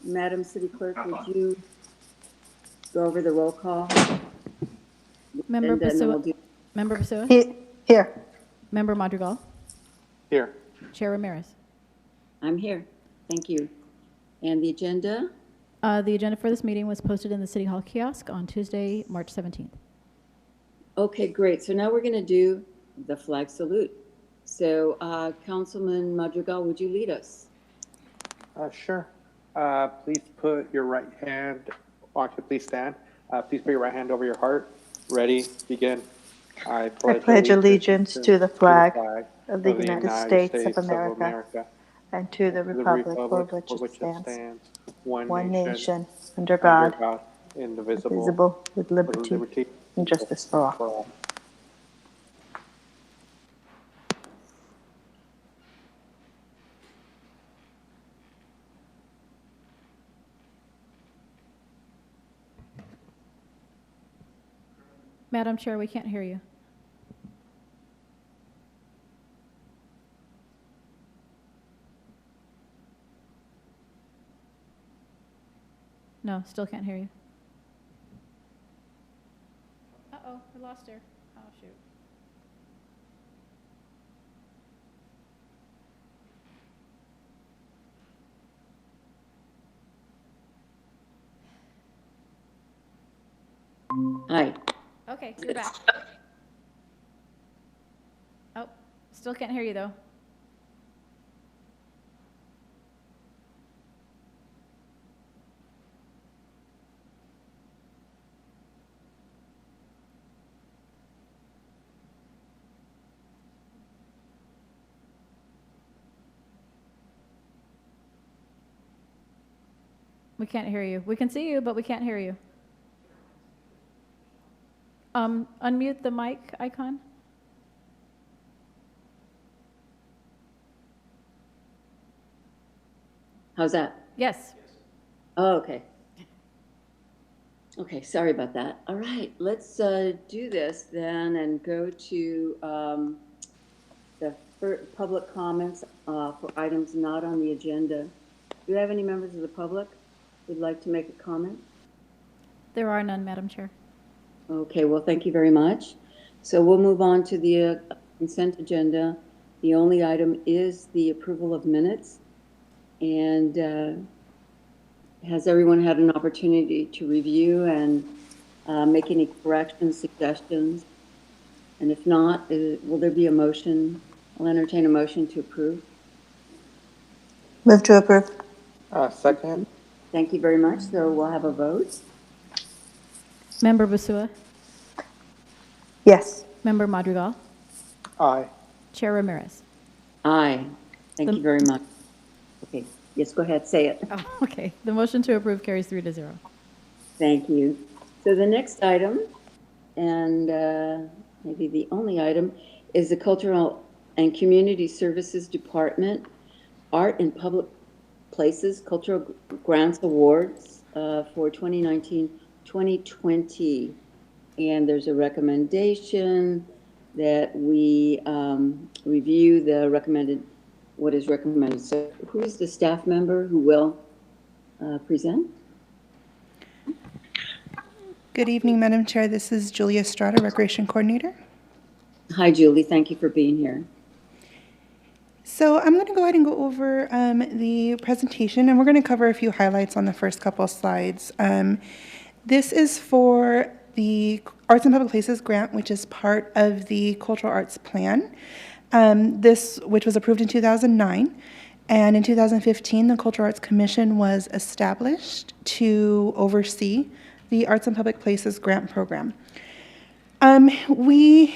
Madam City Clerk, would you go over the roll call? Member And then we'll Pessoa. do, Member Pessoa. Here. Member Madrigal. Here. Chair Ramirez. I'm here. Thank you. And the agenda? The agenda for this meeting was posted in the City Hall kiosk on Tuesday, March 17th. Okay, great. So now we're going to do the flag salute. So Councilman Madrigal, would you lead us? Sure. Please put your right hand, actually please stand. Please put your right hand over your heart. Ready, begin. I pledge allegiance to the flag of the United States of America and to the republic for which it stands, one nation, under God, indivisible, with liberty and justice for all. Madam Chair, we can't hear you. No, still can't hear you. Uh-oh, we lost her. Oh, shoot. Hi. Okay, you're back. Oh, still can't hear you, though. We can't hear you. We can see you, but we can't hear you. Unmute the mic icon. How's that? Yes. Oh, okay. Okay, sorry about that. All right, let's do this then and go to the public comments for items not on the agenda. Do you have any members of the public who'd like to make a comment? There are none, Madam Chair. Okay, well, thank you very much. So we'll move on to the consent agenda. The only item is the approval of minutes. And has everyone had an opportunity to review and make any corrections, suggestions? And if not, will there be a motion? I'll entertain a motion to approve. Move to approve. Second. Thank you very much. So we'll have a vote. Member Basua. Yes. Member Madrigal. Aye. Chair Ramirez. Aye. Thank you very much. Okay. Yes, go ahead. Say it. Oh, okay. The motion to approve carries 3-0. Thank you. So the next item, and maybe the only item, is the Cultural and Community Services Department Art in Public Places Cultural Grants Awards for 2019-2020. And there's a recommendation that we review what is recommended. So who is the staff member who will present? Good evening, Madam Chair. This is Julia Estrada, Recreation Coordinator. Hi, Julie. Thank you for being here. So I'm going to go ahead and go over the presentation, and we're going to cover a few highlights on the first couple of slides. This is for the Arts and Public Places grant, which is part of the Cultural Arts Plan. Which was approved in 2009, and in 2015, the Cultural Arts Commission was established to oversee the Arts and Public Places grant program. We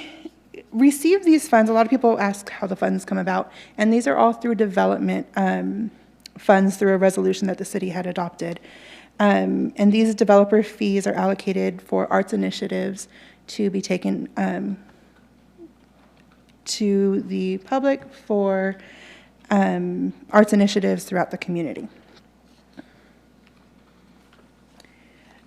received these funds. A lot of people ask how the funds come about, and these are all through development funds through a resolution that the city had adopted. And these developer fees are allocated for arts initiatives to be taken to the public for arts initiatives throughout the community.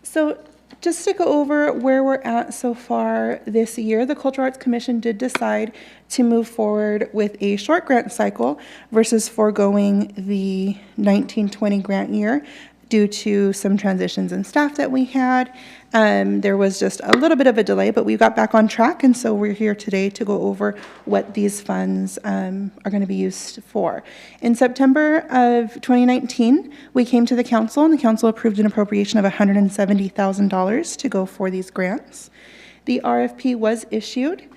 So just to go over where we're at so far this year, the Cultural Arts Commission did decide to move forward with a short grant cycle versus foregoing the 1920 grant year due to some transitions in staff that we had. There was just a little bit of a delay, but we got back on track, and so we're here today to go over what these funds are going to be used for. In September of 2019, we came to the council, and the council approved an appropriation of $170,000 to go for these grants. The RFP was issued,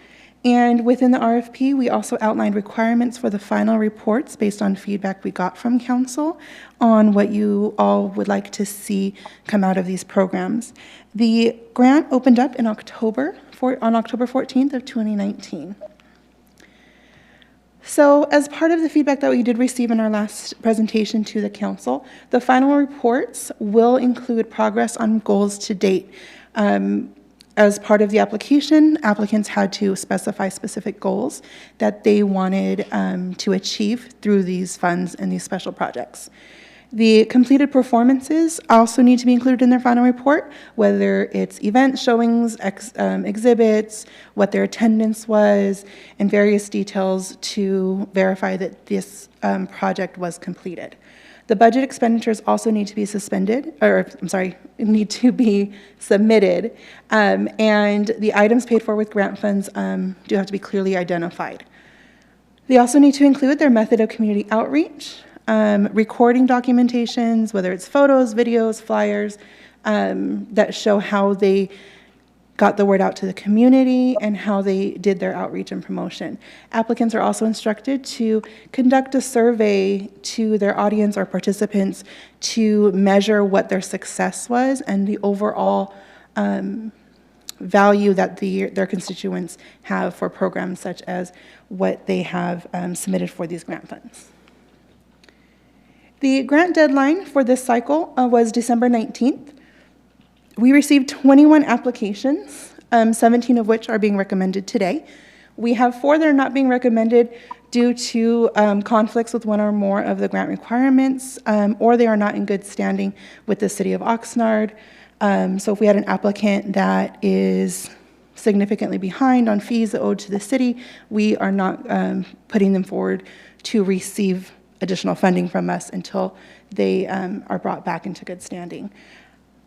and within the RFP, we also outlined requirements for the final reports based on feedback we got from council on what you all would like to see come out of these programs. The grant opened up in on October 14th of 2019. So as part of the feedback that we did receive in our last presentation to the council, the final reports will include progress on goals to date. As part of the application, applicants had to specify specific goals that they wanted to achieve through these funds and these special projects. The completed performances also need to be included in their final report, whether it's events, showings, exhibits, what their attendance was, and various details to verify that this project was completed. The budget expenditures also need to be submitted, and the items paid for with grant funds do have to be clearly identified. They also need to include their method of community outreach, recording documentations, whether it's photos, videos, flyers, that show how they got the word out to the community and how they did their outreach and promotion. Applicants are also instructed to conduct a survey to their audience or participants to measure what their success was and the overall value that their constituents have for programs such as what they have submitted for these grant funds. The grant deadline for this cycle was December 19th. We received 21 applications, 17 of which are being recommended today. We have 4 that are not being recommended due to conflicts with one or more of the grant requirements, or they are not in good standing with the City of Oxnard. So if we had an applicant that is significantly behind on fees owed to the city, we are not putting them forward to receive additional funding from us until they are brought back into good standing.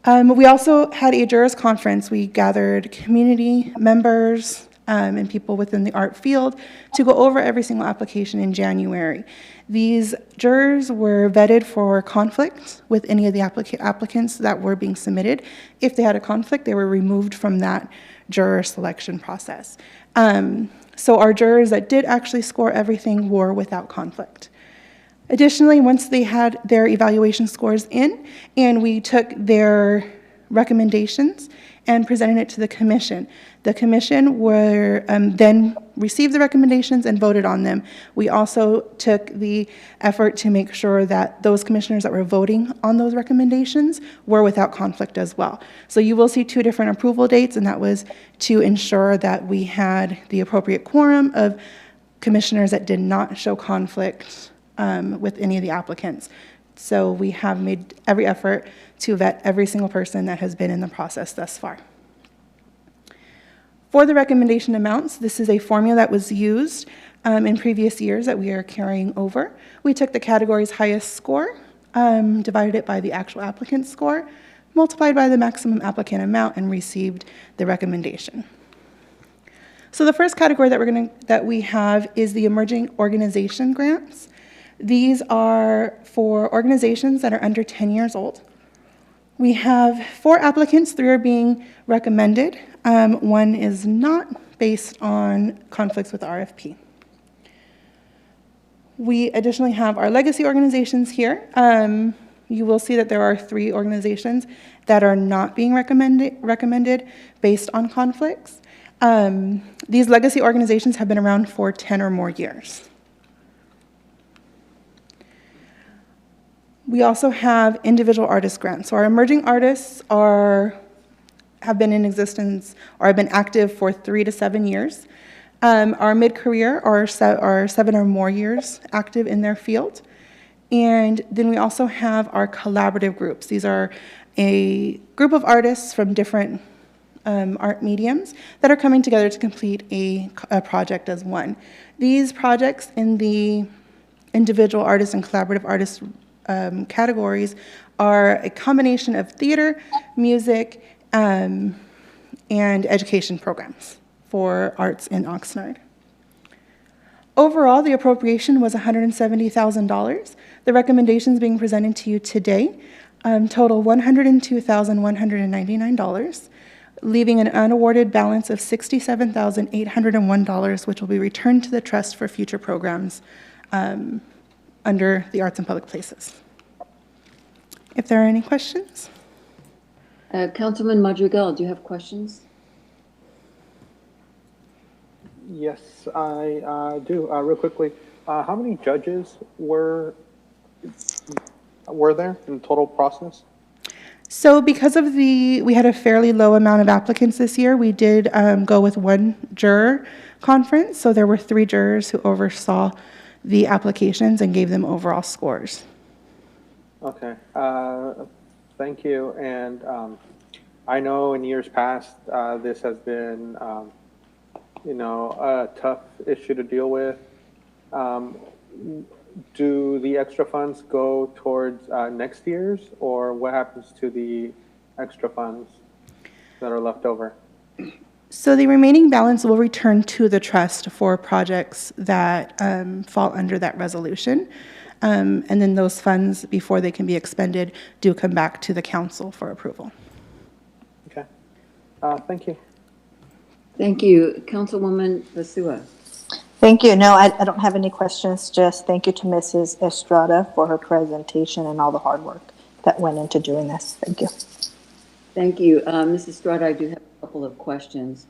We also had a jurors conference. We gathered community members and people within the art field to go over every single application in January. These jurors were vetted for conflict with any of the applicants that were being submitted. If they had a conflict, they were removed from that juror selection process. So our jurors that did actually score everything were without conflict. Additionally, once they had their evaluation scores in and we took their recommendations and presented it to the commission then received the recommendations and voted on them. We also took the effort to make sure that those commissioners that were voting on those recommendations were without conflict as well. So you will see 2 different approval dates, and that was to ensure that we had the appropriate quorum of commissioners that did not show conflict with any of the applicants. So we have made every effort to vet every single person that has been in the process thus far. For the recommendation amounts, this is a formula that was used in previous years that we are carrying over. We took the category's highest score, divided it by the actual applicant score, multiplied by the maximum applicant amount, and received the recommendation. So the first category that we have is the emerging organization grants. These are for organizations that are under 10 years old. We have 4 applicants, 3 are being recommended. 1 is not, based on conflicts with the RFP. We additionally have our legacy organizations here. You will see that there are 3 organizations that are not being recommended based on conflicts. These legacy organizations have been around for 10 or more years. We also have individual artist grants. So our emerging artists have been in existence or have been active for 3 to 7 years. Our mid-career are 7 or more years active in their field. And then we also have our collaborative groups. These are a group of artists from different art mediums that are coming together to complete a project as one. These projects in the individual artists and collaborative artists categories are a combination of theater, music, and education programs for arts in Oxnard. Overall, the appropriation was $170,000. The recommendations being presented to you today total $102,199, leaving an unawarded balance of $67,801, which will be returned to the trust for future programs under the Arts and Public Places. If there are any questions? Councilman Madrigal, do you have questions? Yes, I do. Real quickly, how many judges were there in the total process? So because of we had a fairly low amount of applicants this year, we did go with one juror conference. So there were 3 jurors who oversaw the applications and gave them overall scores. Okay. Thank you. And I know in years past, this has been, a tough issue to deal with. Do the extra funds go towards next year's, or what happens to the extra funds that are left over? So the remaining balance will return to the trust for projects that fall under that resolution. And then those funds, before they can be expended, do come back to the council for approval. Okay. Thank you. Thank you. Councilwoman Vasua. Thank you. No, I don't have any questions. Just thank you to Mrs. Estrada for her presentation and all the hard work that went into doing this. Thank you. Thank you. Mrs. Estrada, I do have a couple of questions.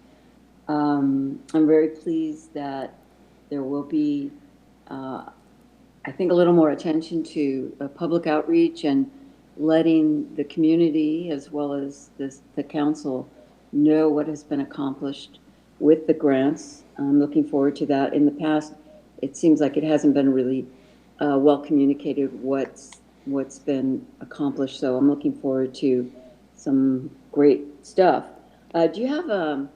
I'm very pleased that there will be, I think, a little more attention to public outreach and letting the community as well as the council know what has been accomplished with the grants. I'm looking forward to that. In the past, it seems like it hasn't been really well communicated what's been accomplished. So I'm looking forward to some great stuff. Do you have an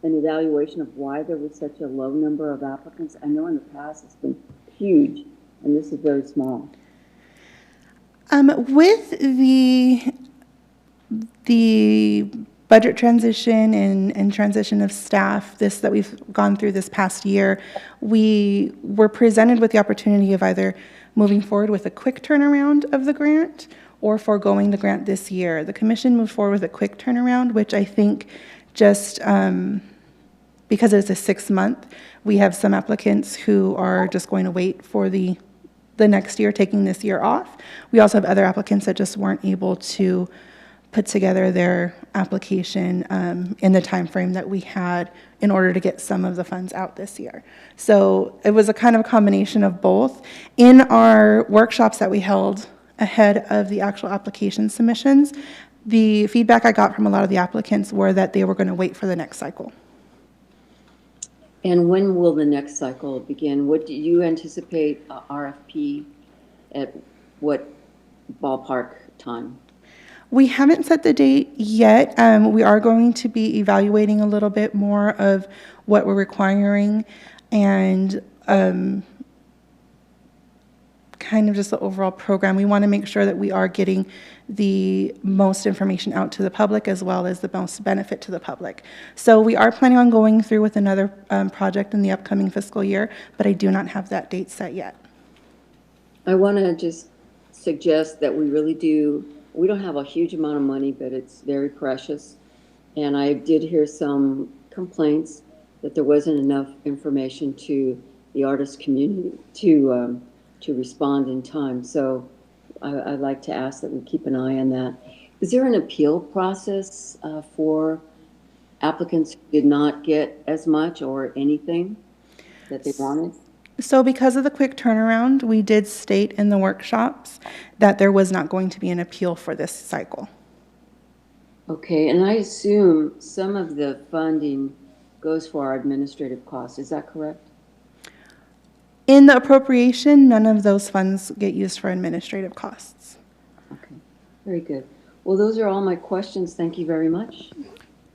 evaluation of why there was such a low number of applicants? I know in the past it's been huge, and this is very small. With the budget transition and transition of staff, that we've gone through this past year, we were presented with the opportunity of either moving forward with a quick turnaround of the grant or foregoing the grant this year. The commission moved forward with a quick turnaround, which I think just because it's a 6-month, we have some applicants who are just going to wait for the next year, taking this year off. We also have other applicants that just weren't able to put together their application in the time frame that we had in order to get some of the funds out this year. So it was a kind of combination of both. In our workshops that we held ahead of the actual application submissions, the feedback I got from a lot of the applicants were that they were going to wait for the next cycle. And when will the next cycle begin? What do you anticipate RFP at what ballpark time? We haven't set the date yet. We are going to be evaluating a little bit more of what we're requiring and kind of just the overall program. We want to make sure that we are getting the most information out to the public as well as the most benefit to the public. So we are planning on going through with another project in the upcoming fiscal year, but I do not have that date set yet. I want to just suggest that we don't have a huge amount of money, but it's very precious. And I did hear some complaints that there wasn't enough information to the artist community to respond in time. So I'd like to ask that we keep an eye on that. Is there an appeal process for applicants who did not get as much or anything that they wanted? So because of the quick turnaround, we did state in the workshops that there was not going to be an appeal for this cycle. Okay, and I assume some of the funding goes for our administrative costs. Is that correct? In the appropriation, none of those funds get used for administrative costs. Okay. Very good. Well, those are all my questions. Thank you very much.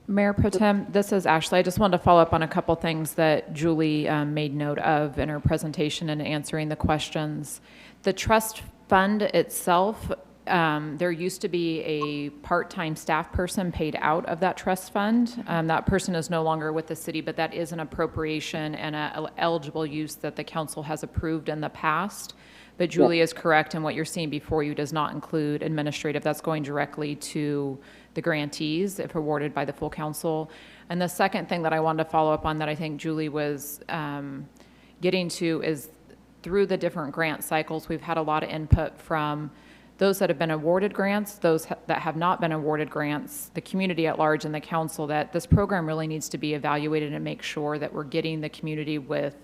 Mayor Pro Tem, this is Ashley. I just wanted to follow up on a couple things that Julie made note of in her presentation and answering the questions. The trust fund itself, there used to be a part-time staff person paid out of that trust fund. That person is no longer with the city, but that is an appropriation and an eligible use that the council has approved in the past. But Julie is correct, and what you're seeing before you does not include administrative. That's going directly to the grantees if awarded by the full council. And the second thing that I wanted to follow up on that I think Julie was getting to is through the different grant cycles, we've had a lot of input from those that have been awarded grants, those that have not been awarded grants, the community at large, and the council, that this program really needs to be evaluated and make sure that we're getting the community with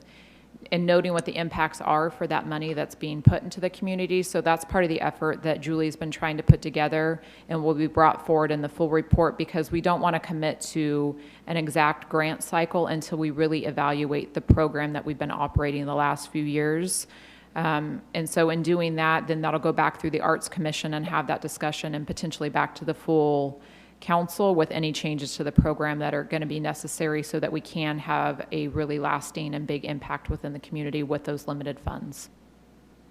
and noting what the impacts are for that money that's being put into the community. So that's part of the effort that Julie's been trying to put together and will be brought forward in the full report, because we don't want to commit to an exact grant cycle until we really evaluate the program that we've been operating the last few years. And so in doing that, then that'll go back through the Arts Commission and have that discussion, and potentially back to the full council with any changes to the program that are going to be necessary so that we can have a really lasting and big impact within the community with those limited funds.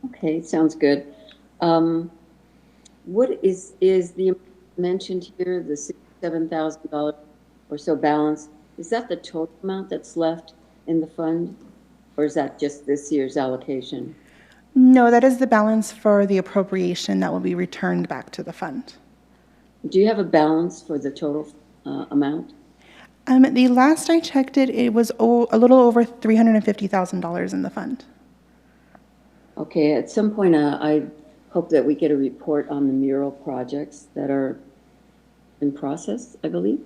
Okay, sounds good. What is the mentioned here, the $67,000 or so balance? Is that the total amount that's left in the fund, or is that just this year's allocation? No, that is the balance for the appropriation that will be returned back to the fund. Do you have a balance for the total amount? The last I checked it was a little over $350,000 in the fund. Okay, at some point, I hope that we get a report on the mural projects that are in process, I believe.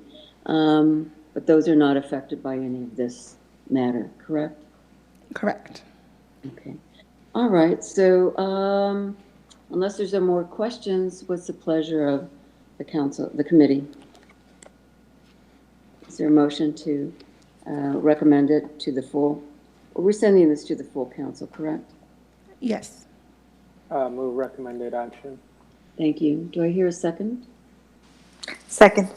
But those are not affected by any of this matter, correct? Correct. Okay. All right, so unless there's any more questions, what's the pleasure of the council, the committee? Is there a motion to recommend it to the full? We're sending this to the full council, correct? Yes. Move recommended action. Thank you. Do I hear a second? Second.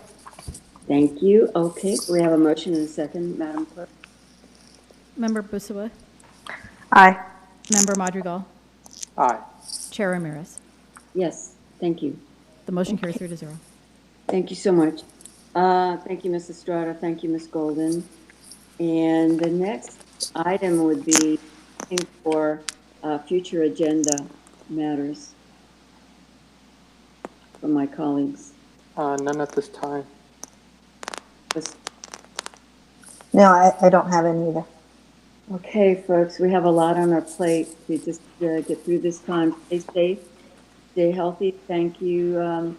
Thank you. Okay, we have a motion and a second, Madam Clerk. Member Busua, Aye. Member Madrigal, Aye. Chair Ramirez. Yes, thank you. The motion carries 3-0. Thank you so much. Thank you, Ms. Estrada. Thank you, Ms. Golden. And the next item would be for future agenda matters from my colleagues. None at this time. No, I don't have any either. Okay, folks, we have a lot on our plate. We just get through this time. Stay safe, stay healthy. Thank you,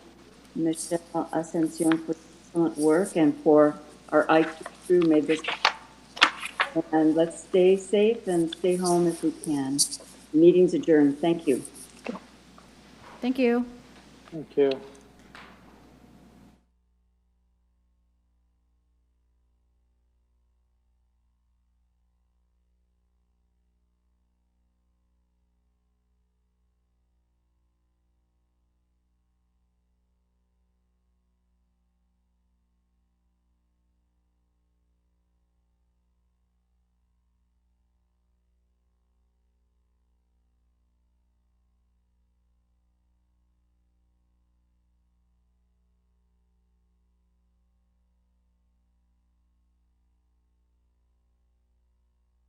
Michelle Ascension, for excellent work, and for our IT crew made this. And let's stay safe and stay home if we can. Meeting's adjourned. Thank you. Thank you. Thank you.